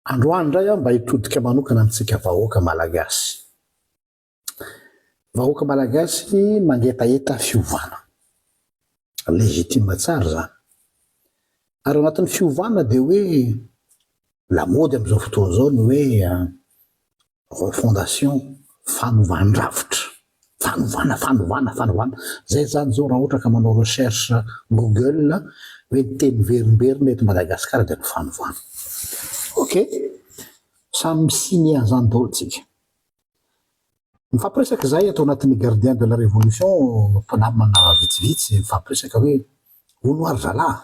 Androany indray mba hitodika manokana amintsika vahoaka malagasy. Vahoaka malagasy mangetaheta fiovana. Legitima tsara zany. Ary anatin'ny fiovana dia hoe lamody amin'izao fotoana izao ny hoe refondation fanovandravitra. Fanovana. Zay zany zao raha ohatra ka manao recherche Google hoe ny teny verimberina eto Madagasikara dia ny fanovana. Ok, samy misiny an'izany daholo tsika. Mifampiresaka zay atao anatin'ny gardien de la révolution, mpanamana vitsivitsy mifampiresaka hoe honoary zalahy,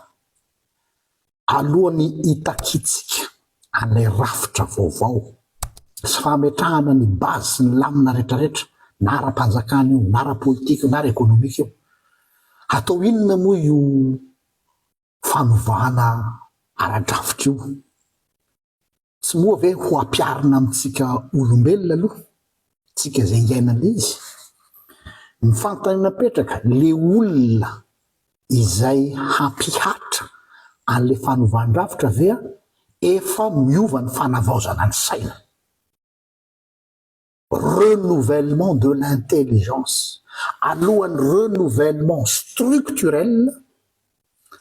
alohan'ny hitakitsika an'ilay rafitra vaovao sy fametrahana ny bazy sy ny lamina rehetrarehetra na ara-panjakana io, na ara-politika io, na ara-ekonomika io, atao inona moa io fanovana ara-drafitra io? Tsy moa ve ho ampiarina amintsika olombelona aloha, tsika izay iainana izy? Ny fanontaniana petraka, le olona izay hampihatra an'le fanovandrafitra vea efa miova ny fanavaozana ny saina. Renouvellement de l'intelligence, alohan'ny renouvellement structurel,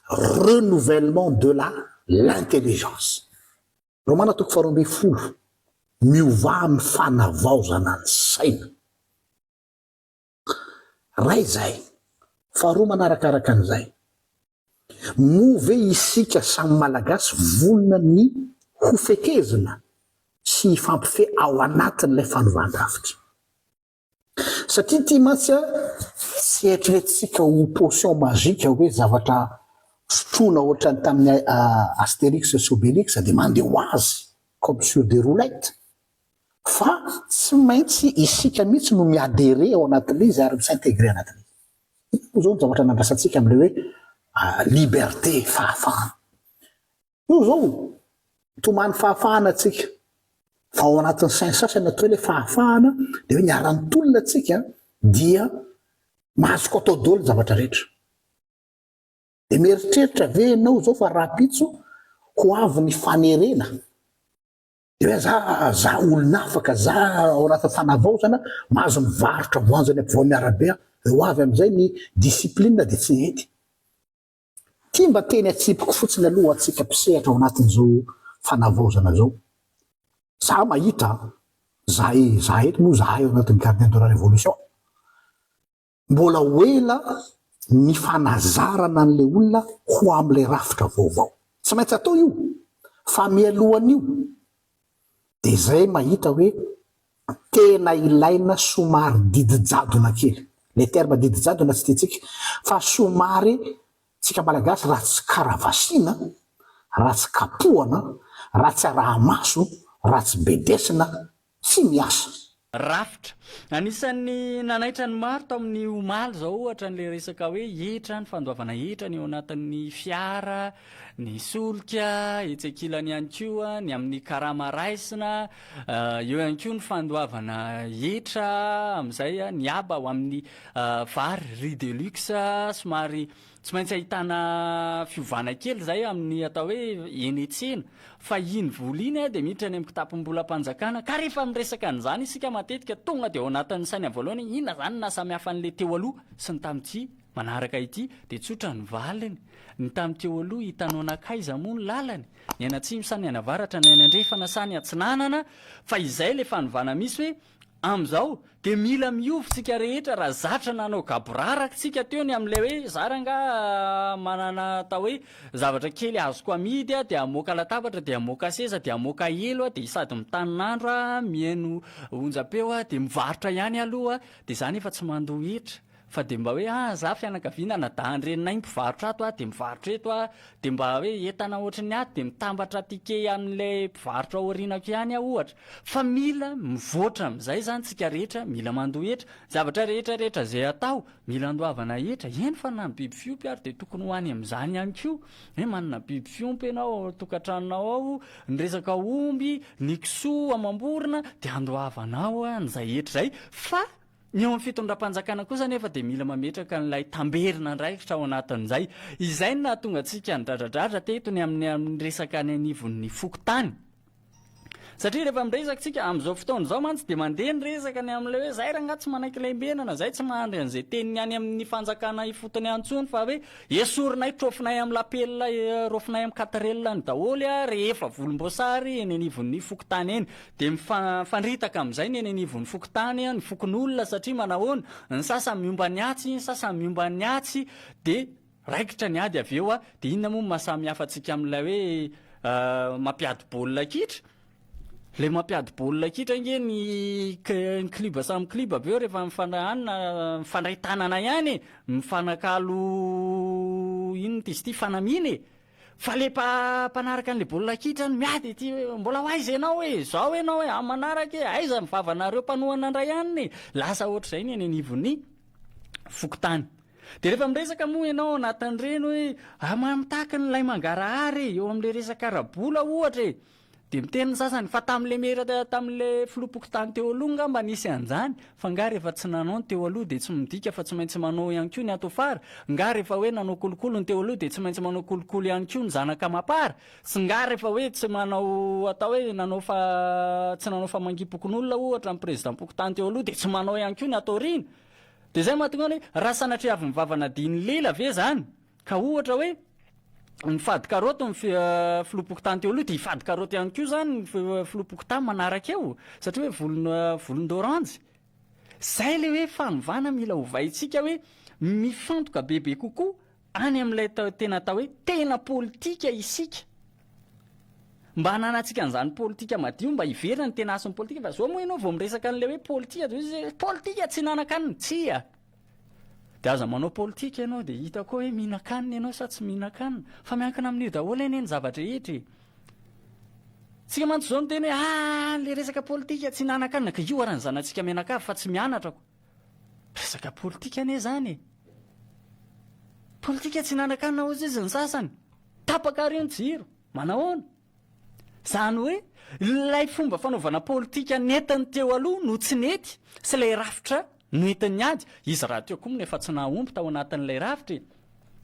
renouvellement de l'intelligence. Romana toko faharoa ambin'ny folo, miova amin'ny fanavaozana ny saina. Ray zay, faharoa manarakaraka an'izay, moa ve isika samy malagasy vonona ny hofekezina sy fampife ao anatin'ilay fanovandravitra? Satria ty matsy tsy eritreretintsika ho potion magique hoe zavatra sotroina ohatrany tamin'ny Astérix sy Obélix dia mandeha ho azy comme sur des roulettes, fa tsy maintsy isika mihitsy no miadere ao anatin'izy ary misintégré anatin'izy. Io zao ny zavatra nandrasantsika amin'ilay hoe liberté, fahafahana. Io zao tomany fahafahana tsika, fa ao anatin'ny sainy sasany atao hoe le fahafahana dia hoe niaran'ny tolona tsika dia mahazoko atao daholo zavatra rehetra. Dia mieritreritra ve ianao zao fa rapitso ho avy ny fanerena dia hoe za olona afaka, za ao anatin'ny fanavaozana mahazo mivarotra voanjany ampovoan'arabe dia ho avy amin'izay ny discipline dia tsy hety. Ty mba teny atsipiko fotsiny aloha atsika mpisehatra ao anatin'izao fanavaozana zao. Za mahita, za eto moa zahay ao anatin'ny gardien de la révolution, mbola hoela ny fanazarana an'le olona ho amin'ilay rafitra vaovao. Tsy maintsy atao io, fa mialohan'io dia zay mahita hoe tena ilaina somary didijadona kely. Le terme didijadona tsy tiantsika, fa somary tsika malagasy raha tsy karavasina, raha tsy kapohana, raha tsy arahamaso, raha tsy bedesina, tsy miasa. Rafitra anisan'ny nanaitra ny maro tao amin'ny omaly zao ohatra n'le resaka hoe hetra, ny fandoavana hetra ny eo anatin'ny fiara, ny solika, etsekilany ihany koa, ny amin'ny karama raisina, eo ihany koa ny fandoavana hetra amin'izay ny aba ho amin'ny vary riz de luxe, somary tsy maintsy ahitana fiovana kely zay amin'ny atao hoe eny an-tsena, fa iny vola iny dia miditra any amin'ny kitapom-bolam-panjakana. Ka rehefa miresaka an'izany isika matetika tonga dia ao anatin'ny sainy voalohany inona zany na samihafa an'le teo aloha sy ny tamin'ity manaraka ity dia tsotra ny valiny. Ny tamin'ny teo aloha hitanao anakaiza moa ny lalany, ny anatsimo sa ny anavaratra, ny anandrefana sa ny atsinanana, fa izay le fanovana misy hoe amin'izao dia mila miovitsika rehetra raha zatra nanao gaboraraka tsika teo ny amin'ilay hoe zaranga manana atao hoe zavatra kely azoko amidy dia amoaka latabatra, dia amoaka seza, dia amoaka elo dia sady mitanin'andro mihaino onjam-peo dia mivarotra ihany aloha dia zany efa tsy mandoa hetra. Fa dia mba hoe za fianakaviana nadahan'ireninay mpivarotra ato dia mivarotra eto dia mba hoe entana ohatry ny ato dia mitambatra tike amin'ilay mpivarotra ao aorianako ihany ohatra. Fa mila mivoatra amin'izay zany tsika rehetra, mila mandoa hetra, zavatra rehetrarehetra zay atao mila andoavana hetra. Eny fa na ny biby fiompy ary dia tokony ho any amin'izany ihany koa. Manana biby fiompy ianao ao tokantranonao ao, ny resaka omby, ny kisoa amam-borona dia andoavanao an'izay hetra zay. Fa ny eo amin'ny fitondram-panjakana kosa nefa dia mila mametraka n'ilay tamberina ndraikitra ao anatin'izay. Izay no nahatonga antsika ny dradradratra teto ny amin'ny resaka ny anivon'ny fokotany. satria rehefa miresakantsika amin'izao fotoana zao mantsy de mandeha ny resaka ny am'le hoe zay raha tsy manaiky lembenana zay tsy mahandry an'izay teniny any amin'ny fanjakana ifotony antsony fa hoe esorinay trofinay amin'ny lapelina rofinay amin'ny katrelina ny daholy a rehefa volomboasary eny anivon'ny fokotany eny de mifandritaka amin'izay ny eny anivon'ny fokotany ny fokon'olona satria manahoana ny sasany miomba ny atsy ny sasany miomba ny atsy de raikitra ny ady avy eo a de inona moa mahasamy hafantsika amin'ilay hoe mampiady baolina kitra le mampiady baolina kitra nge ny kliba samy kliba avy eo rehefa mifandray tanana ihany mifanakalo ino tizy ty fanaminy fa le mpanaraka an'le baolina kitra ny miady ty mbola ho aiza ianao hoe zao ianao hoe manaraka aiza mivavanareo mpanohana ndray ihany lasa ohatra zay ny eny anivon'ny fokotany de rehefa miresaka moa ianao anatin'ireny hoe mitahaka nylay mangarahary eo am'le resaka rabola ohatra de miteny ny sasany fa tam'le mera tam'le filopokotany teo aloha nga mba nisy an'izany fa nga rehefa tsy nanao ny teo aloha de tsy midika fa tsy maintsy manao ihany koa ny ato fara nga rehefa hoe nanao kolokolo ny teo aloha de tsy maintsy manao kolokolo ihany koa ny zanaka mapara sy nga rehefa hoe tsy manao atao hoe tsy nanao fa mangipokon'olona ohatra ny président-pokotany teo aloha de tsy manao ihany koa ny ataorina de zay mahatonga hoe raha sanatria avy mivavana diny lela ve zany ka ohatra hoe mifady karoty ny filopokotany teo aloha de hifady karoty ihany koa zany ny filopokotany manaraka eo satria hoe volon-d'orange zay le hoe fanovana mila hovaintsika hoe mifantoka bebe kokoa any amin'ilay tena atao hoe tena politika isika mba hananatsika an'izany politika madio mba hiverina ny tena asin'ny politika fa zao moa ianao vao miresaka an'le hoe politika tsy nanan-kanina tsia de aza manao politika ianao de hita koa hoe mihinan-kanina ianao sa tsy mihinan-kanina fa miankina amin'io daholo eny ny zavatra rehetra tsika mantsy zao ny teny hoe le resaka politika tsy nanan-kanina ka io arany zanatsika mianakavy fa tsy mianatra ko resaka politika ane zany politika tsy nanan-kanina ozy izy ny sasany tapaka reny jiro manahoana zany hoe lay fomba fanaovana politika netiny teo aloha no tsy nety sy lay rafitra noentin'ny ady izy raha teo koa efa tsy nahomby tao anatin'ilay rafitra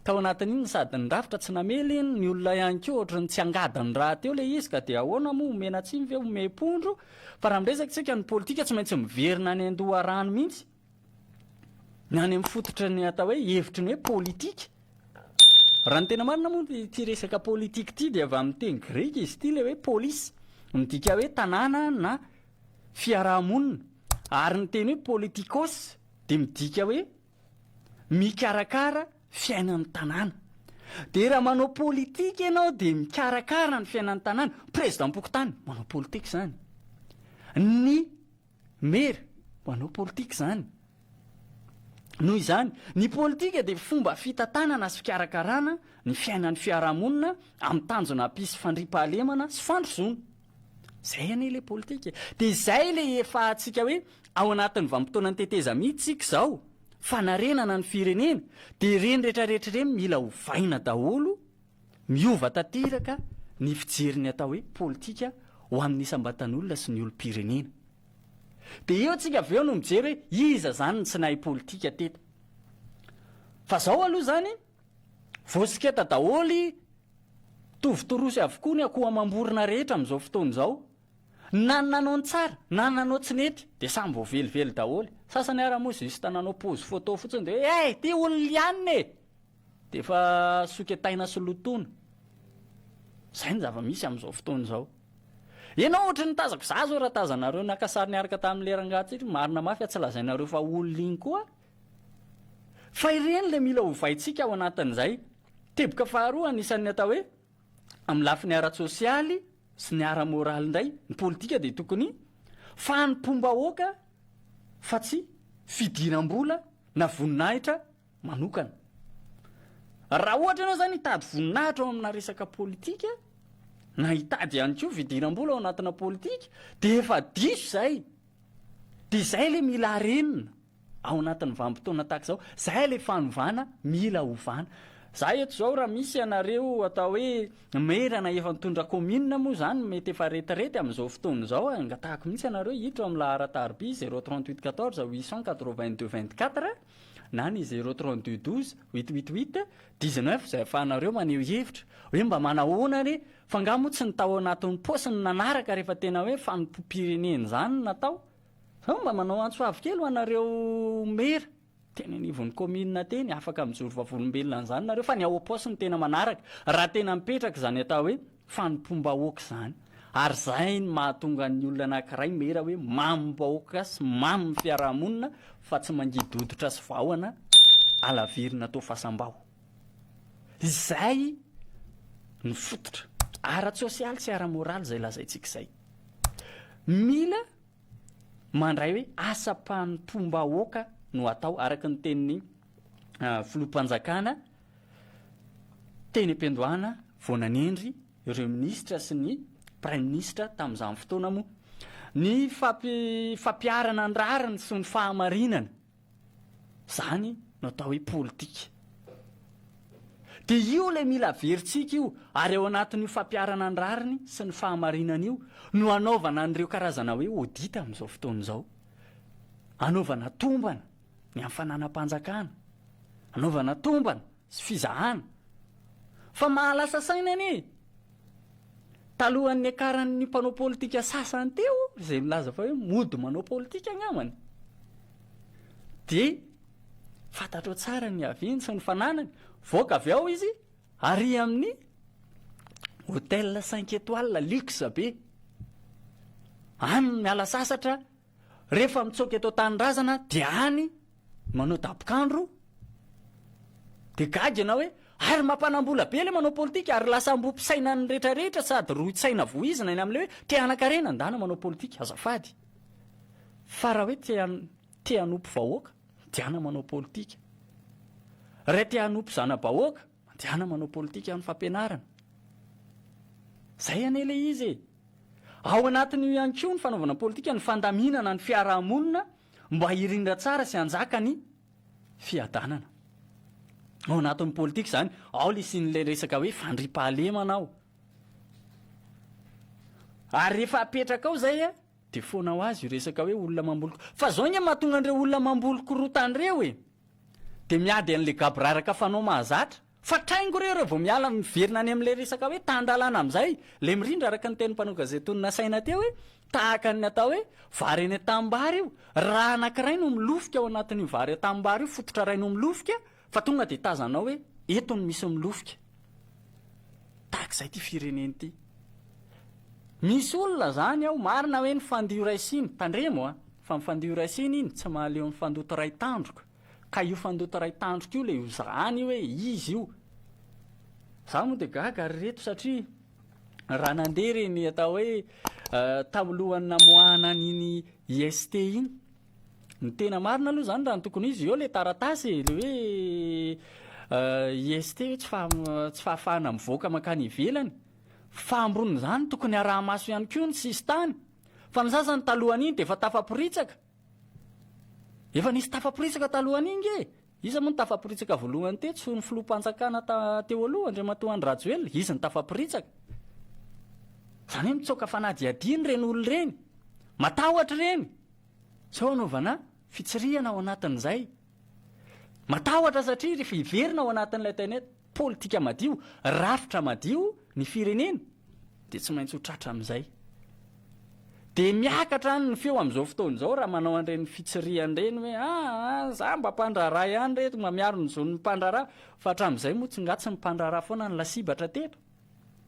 tao anatin'iny sady ny rafitra tsy namely ny olona ihany koa ohatra ny tsy angadany raha teo le izy ka de ahoana moa omena tsimy ve omem-pondro fa raha miresaka tsika ny politika tsy maintsy miverina ny andoha rano mihitsy ny any amin'ny fototra ny atao hoe hevitry ny hoe politika raha ny tena marina moa ty resaka politika ty de avy amin'ny teny greka izy ty le hoe polisy midika hoe tanàna na fiarahamonina ary ny teny hoe politikos de midika hoe mikarakara fiainan'ny tanàna de raha manao politika ianao de mikarakara ny fiainan'ny tanàna président-pokotany manao politika zany ny mera manao politika zany noho izany ny politika de fomba fitantanana sy fikarakarana ny fiainan'ny fiarahamonina amin'ny tanjona ampisy fandriampahalemana sy fandrosoana zay ane le politika de zay le efa atsika hoe ao anatin'ny vanim-potoana ny teteza mihitsy tsika zao fanarenana ny firenena de reny rehetrarehetra reny mila hovaina daholo miova tanteraka ny fijeriny atao hoe politika ho amin'ny isam-batan'olona sy ny olom-pirenena de eo atsika avy eo no mijery hoe iza zany ny tsy nahay politika teta fa zao aloha zany voasiketa daholy tovitorosy avokoa ny akoho amam-borona rehetra amin'izao fotoana zao na nanao ny tsara na nanao tsy nety de samby voavelively daholy sasany ara moa juste nanao pose photo fotsiny de hoe ty olona ihaniny de efa soketaina sy lotona zay ny zava-misy amin'izao fotoana zao ianao ohatra ny tazako za zao raha tazanareo nakasary niaraka tamin'le rangatsika marina mafy a tsy lazainareo fa olona iny koa fa ireny le mila hovaintsika ao anatin'izay teboka faharoa anisan'ny atao hoe amin'ny lafiny ara-tsosialy sy ny ara-moraly indray ny politika de tokony fanompoam-bahoaka fa tsy fidiram-bola na voninahitra manokana raha ohatra ianao zany hitady voninahitra ao amina resaka politika na hitady ihany koa fidiram-bola ao anatina politika de efa diso zay de zay le mila arenina ao anatin'ny vanim-potoana tahaka zao zay le fanovana mila hovana za eto zao raha misy ianareo atao hoe merana efa mitondra commune moa zany mety efa retirety amin'izao fotoana zao angatahako mihitsy ianareo hiditra amin'ny laharatarby 038 14 882 24 na ny 0312 888 19 zay ahafahanareo maneho hevitra hoe mba manahoana re fa nga moa tsy nitao anatin'ny posiny nanaraka rehefa tena hoe fanompo-pireneny zany natao sao mba manao antsoavy kely ho anareo mera tena nivon'ny komina teny afaka mijoro vavolombelona n'izany nareo fa ny ao am-posiny tena manaraka raha tena mipetraka zany atao hoe fanompom-bahoaka zany ary zay ny mahatonga ny olona anankiray mera hoe mamim-bahoaka sy mamy fiarahamonina fa tsy mangidodotra sy vahoana alavirina tao fahasambaho izay ny fototra ara-tsosialy sy ara-moraly zay lazaintsika izay mila mandray hoe asa-panompo-bahoaka no atao araka ny tenin'ny filoham-panjakana teny am-piandohana voananendry ireo ministra sy ny prime ministre tamin'izany fotoana moa ny fampiarana ny rariny sy ny fahamarinana zany no atao hoe politika dia io ilay mila averintsika io ary ao anatin'io fampiarana ny rariny sy ny fahamarinana io no anaovana an'ireo karazana hoe audita amin'izao fotoana izao anaovana tombana ny amin'ny fananam-panjakana anaovana tombana sy fizahana fa mahalasa saina anie talohan'ny akaran'ny mpanao politika sasany teo izay milaza fa hoe mody manao politika agnamany dia fantatrao tsara ny aviny sy ny fananany voaka avy ao izy ary amin'ny hôtel 5 étoiles luxe be any miala sasatra rehefa mitsoka eto tany-drazana dia any manao dabokandro dia gagy ianao hoe ary mampanambola be le manao politika ary lasa mbompisaina ny rehetrarehetra sady roitsaina voizina eny amin'le hoe tea anakarena ndana manao politika azafady fa raha hoe tea hanompo vahoaka diana manao politika raha tea hanompo zana-bahoaka diana manao politika amin'ny fampianarana zay anele izy ao anatin'io ihany koa ny fanaovana politika ny fandaminana ny fiarahamonina mba hirindra tsara sy anjaka ny fiadanana ao anatin'ny politika zany ao lisin'lay resaka hoe fandripahalemana ao ary rehefa apetraka ao zay a dia fonao azy io resaka hoe olona mamboloko fa zao nya mahatonga an'ireo olona mamboloko rotan'ireo e dia miady an'le gabraraka fanao mahazatra fa traingo reo vao miala miverina any amin'ilay resaka hoe tandalana amin'izay le mirindra araka ny teny mpanao gazetonina saina teo hoe tahaka ny atao hoe vary eny atambary io raha anankiray no milofika ao anatin'io vary atambary io fototra ray no milofika fa tonga dia tazanao hoe eto no misy milofika tahak'izay ty fireneny ty misy olona zany ao marina hoe ny fandio raisiny tandremo fa mifandio raisiny iny tsy mahaleo amin'ny fandoto ray tandroka ka io fandoto ray tandroka io le io zany hoe izy io za moa dia gaga ary reto satria raha nandeha reny atao hoe tamilohany namoahana n'iny IST iny ny tena marina aloha zany raha ny tokony izy eo le taratasy le hoe IST hoe tsy fahafahana mivoaka makany ivelany fa amboniny zany tokony araha-maso ihany koa ny sisy tany fa ny sasany talohany iny dia efa tafaporitsaka efa nisy tafaporitsaka talohany iny e iza moa ny tafaporitsaka voalohany te tsy ny filoham-panjakana teo aloha Andriamatoa Rajoelina izy ny tafaporitsaka zany hoe mitsoka fanadiadiany reny olo reny matahotra reny sao anaovana fitsirihana ao anatin'izay matahotra satria rehefa hiverina ao anatin'ilay teny politika madio rafitra madio ny firenena dia tsy maintsy ho tratra amin'izay dia miakatra any ny feo amin'izao fotoana izao raha manao an'ireny fitsirihany reny hoe za mba mpandraraha ihany reto mba miaro ny zon'ny mpandraraha fa hatramin'izay moa tsy ngatsy ny mpandraraha foana ny lasibatra teto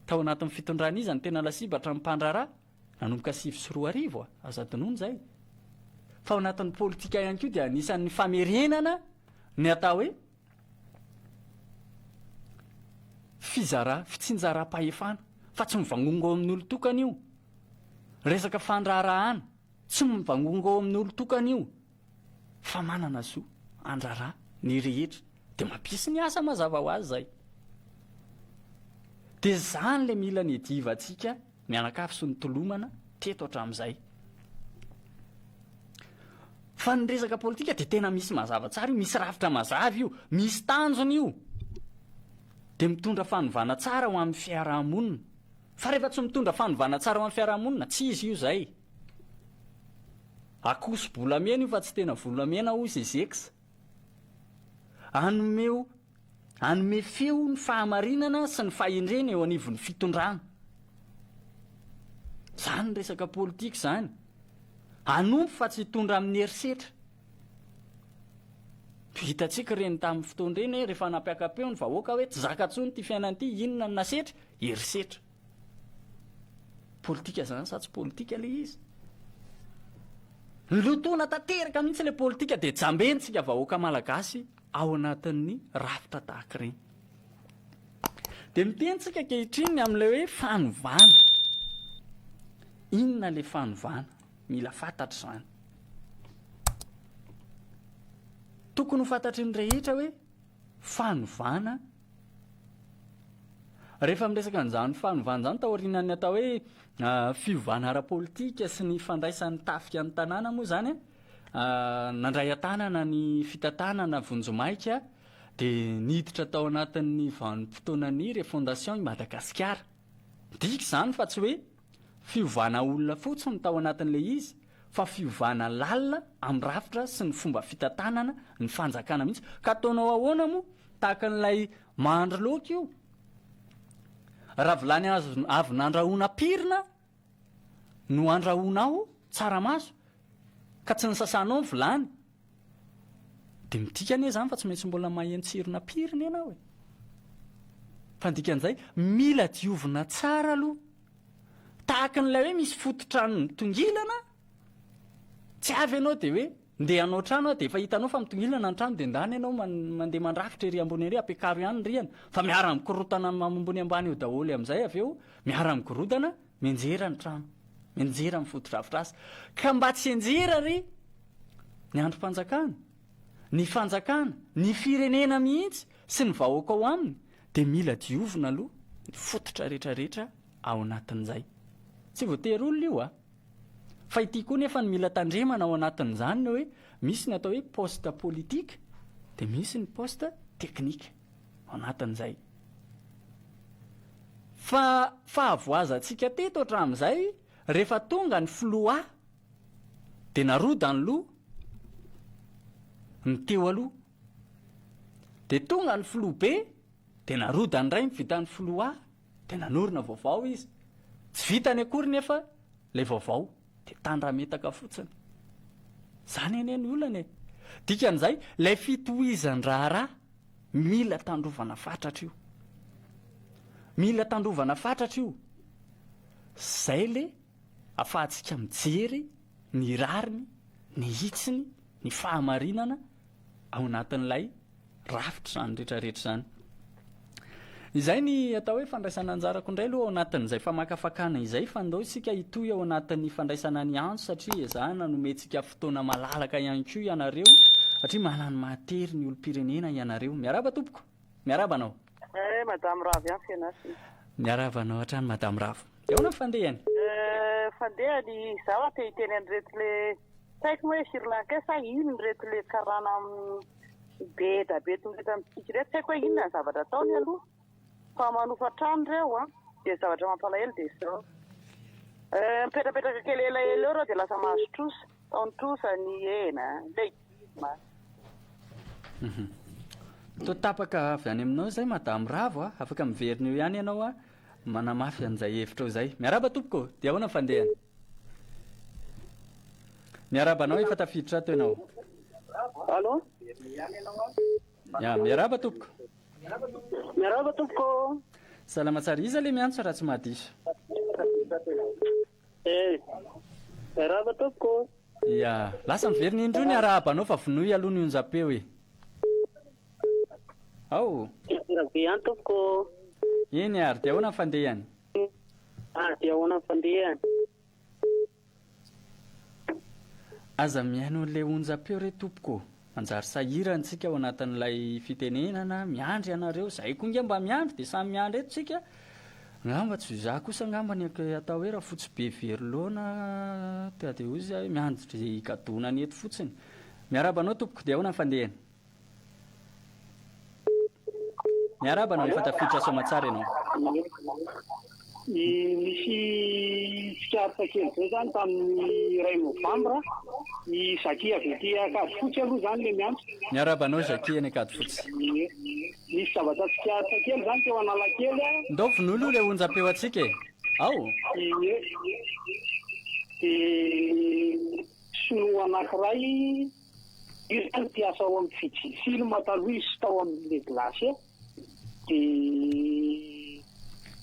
tao anatin'ny fitondrana izy ny tena lasibatra ny mpandraraha nanomboka 7 aza-dinoana izay fa ao anatin'ny politika ihany koa dia anisan'ny famerenana ny atao hoe fitsinjaram-pahefana fa tsy mivangongo ao amin'ny olo-tokana io resaka fandrarahana tsy mivangongo ao amin'ny olo-tokana io fa manana zo andraraha ny rehetra dia mampisy ny asa mazava ho azy zay dia zany le mila ny edivantsika mianakafy sy ny tolomana teto hatramin'izay fa ny resaka politika dia tena misy mazava tsara io misy rafitra mazava io misy tanjony io dia mitondra fanovana tsara ho amin'ny fiarahamonina fa rehefa tsy mitondra fanovana tsara ho amin'ny fiarahamonina tsy izy io zay akoso volamena io fa tsy tena volamena hozy ezexa anome feo ny fahamarinana sy ny fahendrena eo anivon'ny fitondrana. Zany resaka politika zany. Anompo fa tsy hitondra amin'ny herisetra. Hitantsika reny tamin'ny fotoana ireny rehefa nampiakapeo ny vahoaka hoe tsy zaka ntsony ty fiainana ity, inona ny nasetra? Herisetra. Politika zany sa tsy politika le izy? Lotona tanteraka mihitsy le politika dia jambentsika vahoaka malagasy ao anatin'ny rafitra tahaka ireny. Dia mitentsika kehitriny amin'ilay hoe fanovana. Inona le fanovana? Mila fantatra izany. Tokony ho fantatry ny rehetra hoe fanovana. Rehefa miresaka an'izany fanovana izany taorian'ny atao hoe fiovana ara-politika sy ny fandraisan'ny tafika ny tanàna moa zany nandray an-tanana ny fitantanana vonjomaika dia niditra tao anatin'ny vanim-potoanan'ny refondation i Madagasikara. Dika izany fa tsy hoe fiovana olona fotsiny tao anatin'ilay izy, fa fiovana lalina amin'ny rafitra sy ny fomba fitantanana ny fanjakana mihitsy. Ka ataonao ahoana moa tahaka n'ilay mahandro laoka io. Raha vilany avy nandrahoana pirina no andrahoanao tsaramaso ka tsy nisasanao ny vilany, dia midika anie zany fa tsy maintsy mbola mahentsirona pirina ianao e. Fa dikan'izay mila diovina tsara aloha. Tahaka n'ilay hoe misy fototrano mitongilana, tsy avy ianao dia hoe ndeha anao trano dia efa hitanao fa mitongilana ny trano dia ndany ianao mandeha mandrafitra ery ambony ery, ampiakaro ihany ny rihana, fa miara mikorotana ambony ambany eo daholo amin'izay avy eo miara mikorotana mianjera ny trano, mianjera mifotodrafitrasa. Ka mba tsy enjera ry ny androm-panjakana, ny fanjakana, ny firenena mihitsy sy ny vahoaka ao aminy, dia mila diovina aloha ny fototra rehetrarehetra ao anatin'izay. Tsy voatery olona io fa ity koa nefa ny mila tandremana ao anatin'izany ny hoe misy ny atao hoe poste politika dia misy ny poste teknika ao anatin'izay. Fa fahavoazantsika teto hatramin'izay rehefa tonga ny filoha dia naroda ny loha ny teo aloha, dia tonga ny filoha be dia naroda ny ray mivita ny filoha dia nanorina vaovao izy. Tsy vitany akory nefa ilay vaovao dia tandrametaka fotsiny. Zany anie ny olana e. Dikan'izay ilay fitohizany raharaha mila tandrovana fatratra io. Mila tandrovana fatratra io. Zay le afahantsika mijery ny rariny, ny hitsiny, ny fahamarinana ao anatin'ilay rafitra zany rehetrarehetra zany. Izay ny atao hoe fandraisana anjarako indray aloha ao anatin'izay famakafakana izay fa ndao isika hitohy ao anatin'ny fandraisana ny antso satria izany nomentsika fotoana malalaka ihany koa ianareo satria manano matery ny olom-pirenena ianareo. Miaraba tompoko. Miaraba anao. Madame Ravo ihany fianarana. Miaraba anao hatrany Madame Ravo. Eona fandehany? Fandehany zaho te hiteny an'ireto le saiko hoe Sri Lanka sa ino reto le karana be da be tonga amintsika reto, saiko hoe inona ny zavatra ataony aloha. Fa manofa trano reo dia zavatra mampalahelo dia izao. Mipetrapetraka kely elaela eo reo dia lasa mahazo trosa, taony trosa ny hena, legioma. Toa tapaka avy any aminao izay Madame Ravo afaka miverina eo ihany ianao manamafy an'izay hevitra eo izay. Miaraba tompoko, dia ahoana fandehany? Miaraba anao efa tafiditra ato ianao. Allo? Miaraba tompoko. Miaraba tompoko. Salama tsara, iza le miantso raha tsy mahadiso? Miaraba tompoko. Ya, lasa miverina indro ny arahaba anao fa vonoy aloha ny onjam-peo e. Ao. Rabe ihany tompoko. Eny ary, dia ahoana fandehany? Dia ahoana fandehany? Aza mihaino an'ilay onjam-peo re tompoko. Manjary sahirantsika ao anatin'ilay fitenenana, miandry ianareo, izay koa nge mba miandry dia samy miandry eto tsika. Ngamba tsy za kosa ngamba ny atao hoe raha fotsy be verilona dia ozy miandry gadonany eto fotsiny. Miaraba anao tompoko, dia ahoana fandehany? Miaraba anao efa tafiditra Soamatsara ianao. Misy tsiaritra kely zay zany tamin'ny iray novambra i Zaki avy ety Akadifotsy aloha zany le miantso. Miarabanao Zaki any Akadifotsy. Misy zavatra tsiaritra kely zany teo Analakely a. Ndao vonolo le onjam-peo atsika e. Ao. Sinoa anankiray io zany mpiasa ao amin'ny fidy film taloha izy tao amin'le glasy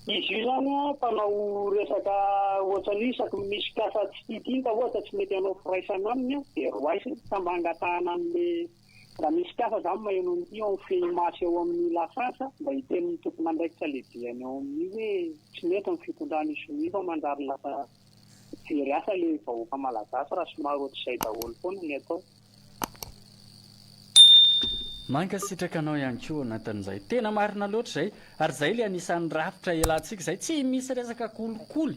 izy io zany mpanao resaka ohatrany isaky misy kasa tsy tidy ka ohatra tsy mety anao firaisana aminy dia roaisiny tambangatahana amin'le raha misy kasa zany maheno amin'ity ao fehimasy eo amin'ny lasasa mba hiten'ny tompona andraikitra lehibeany ao amin'io hoe tsy mety amin'ny fitondrany izy fa manjary lasa very asa le vahoaka malagasy raha somary ohatr'izay daholo foana ny atao. Mankasitraka anao ihany koa anatin'izay tena marina loatra izay ary izay le anisan'ny rafitra elantsika izay tsy misy resaka kolikoly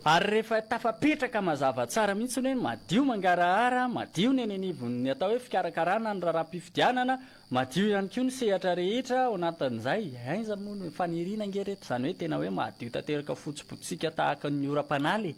ary rehefa tafapetraka mazava tsara mihitsy hoe madio mangarahara madio ny nenivon'ny atao hoe fikarakarana ny raharaham-pifidianana madio ihany koa ny sehatra rehetra ao anatin'izay aiza moa ny faniriana ngereto izany hoe tena hoe madio tanteraka fotsipotsika tahaka ny ora-panaly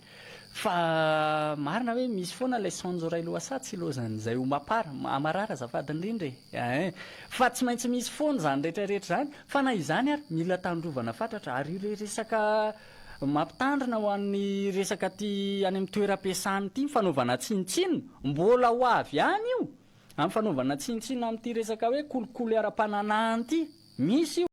fa marina hoe misy foana ilay sanjo ray lohasatsy ilozan'izay ho mapara amarara azafady indrindra e fa tsy maintsy misy foana zany rehetrarehetra zany fa na izany ary mila tandrovana fatratra ary io resaka mampitandrina ho an'ny resaka ty any amin'ny toeram-piasany ity fanaovana tsinitsiny mbola ho avy ihany io amin'ny fanaovana tsinitsiny amin'ity resaka hoe kolikoly ara-pananahany ity misy io